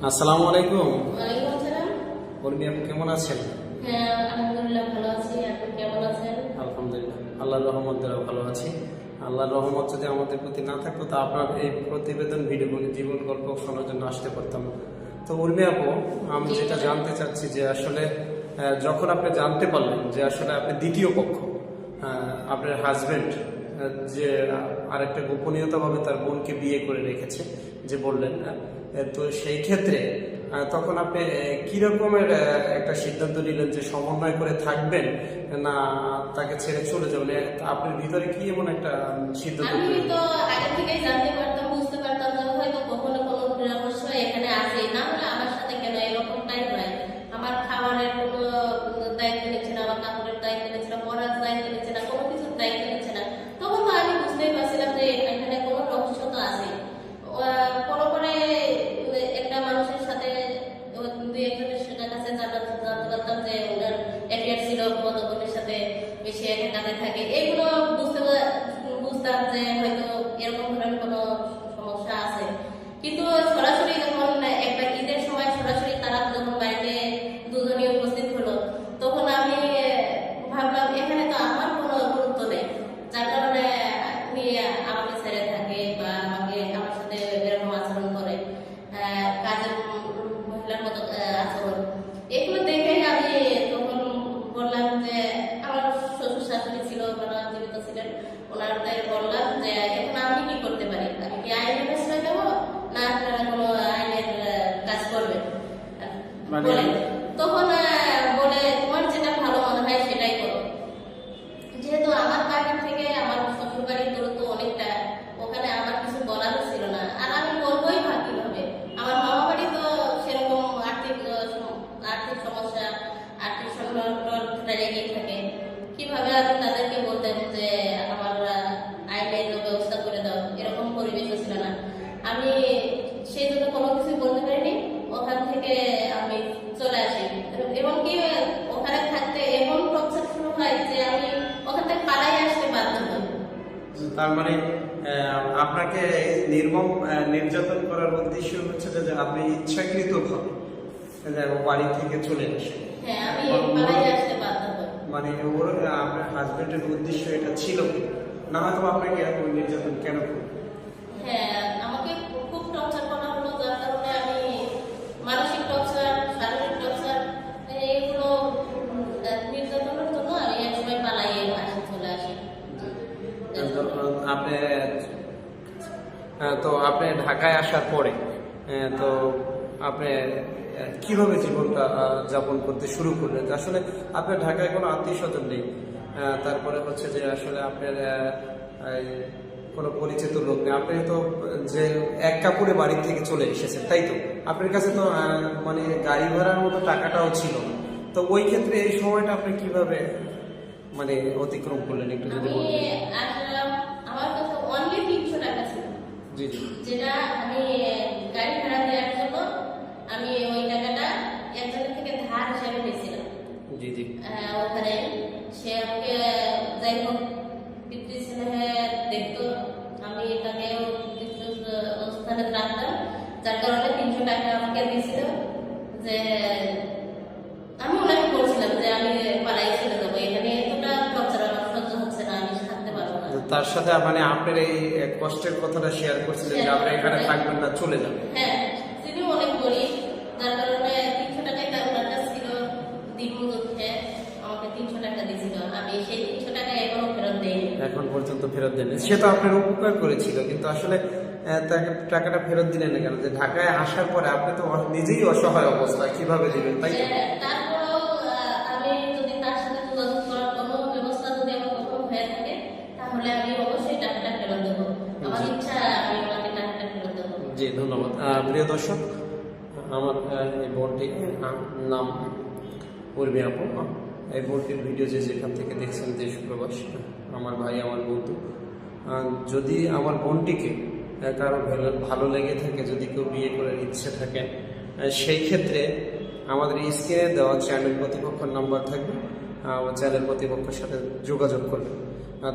আসসালামু আলাইকুম। ওয়ালাইকুম আসসালাম। উর্মি আপনি কেমন আছেন? হ্যাঁ, আলহামদুলিল্লাহ ভালো আছি। আপনি কেমন আছেন? আলহামদুলিল্লাহ, আল্লাহর রহমত দ্বারা ভালো আছি। আল্লাহর রহমত যদি আমাদের প্রতি না থাকতো তা আপনার এই প্রতিবেদন ভিডিওগুলি জীবন গল্প শোনার জন্য আসতে পারতাম না। তো উর্মি আপু, আমি যেটা জানতে চাচ্ছি যে আসলে যখন আপনি জানতে পারলেন যে আসলে আপনি দ্বিতীয় পক্ষ, আপনার হাজবেন্ড যে আরেকটা গোপনীয়তাভাবে তার বোনকে বিয়ে করে রেখেছে যে বললেন, তো সেই ক্ষেত্রে তখন আপনি কি রকমের একটা সিদ্ধান্ত নিলেন যে সমন্বয় করে থাকবেন না তাকে ছেড়ে চলে যাবেন? আপনার ভিতরে কি এমন একটা সিদ্ধান্ত আমি নিলেন? তো আগে থেকেই জানতে পারতাম, বুঝতে পারতাম যে হয়তো কখনো কোনো পরামর্শ এখানে আসে, না হলে আমার সাথে কেন এরকমটাই হয়। আমার খাবারের কোনো দায়িত্ব নিচ্ছে না, আমার কাপড়ের দায়িত্ব নিচ্ছে না, পড়ার দায়িত্ব নিচ্ছে না, কোনো কিছুর দায়িত্ব নিচ্ছে না। তখন তো আমি বুঝতেই পারছিলাম যে এখানে কোনো রহস্য তো আছে। পরে একটা মানুষের সাথে দুই একজনের কাছে জানতে পারতাম যে ওনার অ্যাফেয়ার ছিল, বন্ধু বোনের সাথে বেশি একাকারে থাকে। এগুলো বুঝতাম যে হয়তো এরকম ধরনের কোনো সমস্যা আছে। কিন্তু সরাসরি যখন একবার ঈদের সময় সরাসরি তারা যখন বাড়িতে দুজনই উপস্থিত হলো, তখন আমি ভাবলাম এখানে তো আমার কোনো গুরুত্ব নেই, যার কারণে উনি আমাকে ছেড়ে থাকে বা আমার সাথে এরকম আচরণ করে, কাজের মহিলার মতো আচরণ। এগুলো দেখেই আমি তখন বললাম যে আমার শ্বশুর শাশুড়ি ছিল, ওনারা জীবিত ছিলেন, ওনাদের বললাম যে এখন আমি কি করতে পারি, আমি কি আইনের আশ্রয় দেবো না আপনারা কোনো আইনের কাজ করবেন বলে। তখন বলে তোমার যেটা ভালো মনে হয় সেটাই করো। যেহেতু আমার বাড়ি থেকে আমার শ্বশুর বাড়ির দূরত্ব অনেকটা, ওখানে আমার কিছু বলারও ছিল না, আর আমি বলবোই বা কিভাবে। আমার মামা বাড়ি তো সেরকম আর্থিক সমস্যা, আর্থিক সংকটটা লেগেই থাকে। কিভাবে আমি তাদেরকে বলতাম যে আমার আইনের ব্যবস্থা করে দাও, এরকম পরিবেশও ছিল না। আমি সেই জন্য কোনো কিছু বলতে পারিনি, ওখান থেকে আমি চলে আসি। এবং কি ওখানে থাকতে এমন টর্চার শুরু হয় যে আমি ওখান থেকে পালাই আসতে বাধ্য হই। তার মানে আপনাকে নির্মম নির্যাতন করার উদ্দেশ্য হচ্ছে যে আপনি ইচ্ছাকৃতভাবে বাড়ি থেকে চলে আসেন। হ্যাঁ, আমি পালাই আসতে বাধ্য হই। মানে ওর আপনার হাজবেন্ডের উদ্দেশ্য এটা ছিল কি? না হয়তো আপনাকে এত নির্যাতন কেন করবে? হ্যাঁ, আমাকে খুব টর্চার করা হলো, যার কারণে আমি মানসিক টর্চার, শারীরিক টর্চার, এগুলো নির্যাতনের জন্য আমি একসময় পালাই চলে আসি। আপনি তো আপনি ঢাকায় আসার পরে তো আপনি কিভাবে জীবনটা যাপন করতে শুরু করলেন? আসলে আপনার ঢাকায় কোনো আত্মীয় স্বজন নেই, তারপরে হচ্ছে যে আসলে আপনার এই কোনো পরিচিত লোক নেই, আপনি তো যে এক কাপড়ে বাড়ি থেকে চলে এসেছেন, তাই তো? আপনার কাছে তো মানে গাড়ি ভাড়ার মতো টাকাটাও ছিল না। তো ওই ক্ষেত্রে এই সময়টা আপনি কিভাবে মানে অতিক্রম করলেন একটু যদি আমি বলতেন? আসলাম, আমার কাছে অনলি 300 টাকা ছিল, জি জি। যেটা আমি গাড়ি ভাড়া দেওয়ার জন্য আমি ওই টাকাটা একজনের থেকে ধার হিসাবে পেয়েছিলাম। জি জি। ওখানে সে আমাকে যাই হোক পিতৃ স্নেহে দেখতো, আমি তাকে কিছু স্থানে রাখতাম, যার কারণে 300 টাকা আমাকে দিয়েছিল। যে আমি ওনাকে বলছিলাম যে আমি পালাই চলে যাবো, এখানে এতটা টর্চার আমার সহ্য হচ্ছে না, আমি থাকতে পারবো না। তো তার সাথে মানে আপনার এই কষ্টের কথাটা শেয়ার করছিলেন যে আপনি এখানে থাকবেন না, চলে যাবেন। হ্যাঁ, তিনি অনেক গরিব, যার কারণে 300 টাকাই তার ওনার কাছে ছিল। দিনমজুরে আমাকে 300 টাকা দিয়েছিল, আমি সেই 300 টাকা এখনো ফেরত দেইনি। এখন পর্যন্ত ফেরত দেন? সে তো আপনার উপকার করেছিল, কিন্তু আসলে তাকে টাকাটা ফেরত দিলেন না কেন? যে ঢাকায় আসার পরে আপনি তো নিজেই অসহায় অবস্থা, কিভাবে দিবেন, তাই তো? তারপরেও আমি যদি তার সাথে যোগাযোগ করার কোনো ব্যবস্থা যদি আমার কখনো হয়ে থাকে, তাহলে আমি অবশ্যই টাকাটা ফেরত দেবো। আমার ইচ্ছা আমি ওনাকে টাকাটা ফেরত দেবো। জি, ধন্যবাদ। প্রিয় দর্শক, আমার এই বোনটি নাম উর্মি আপু। এই বোনটির ভিডিও যে যেখান থেকে দেখছেন, দেশ প্রবাস, আমার ভাই, আমার বন্ধু, যদি আমার বোনটিকে কারো ভালো লেগে থাকে, যদি কেউ বিয়ে করার ইচ্ছে থাকে, সেই ক্ষেত্রে আমাদের স্ক্রিনে দেওয়া চ্যানেল কর্তৃপক্ষের নাম্বার থাকবে, চ্যানেল কর্তৃপক্ষের সাথে যোগাযোগ করবে।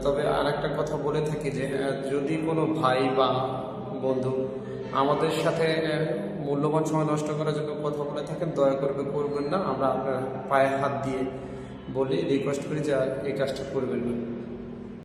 তবে আর একটা কথা বলে থাকি যে যদি কোনো ভাই বা বন্ধু আমাদের সাথে মূল্যবান সময় নষ্ট করার জন্য কথা বলে থাকেন, দয়া করবে করবেন না। আমরা আপনার পায়ে হাত দিয়ে বলি, রিকোয়েস্ট করি যে এই কাজটা করবেন না।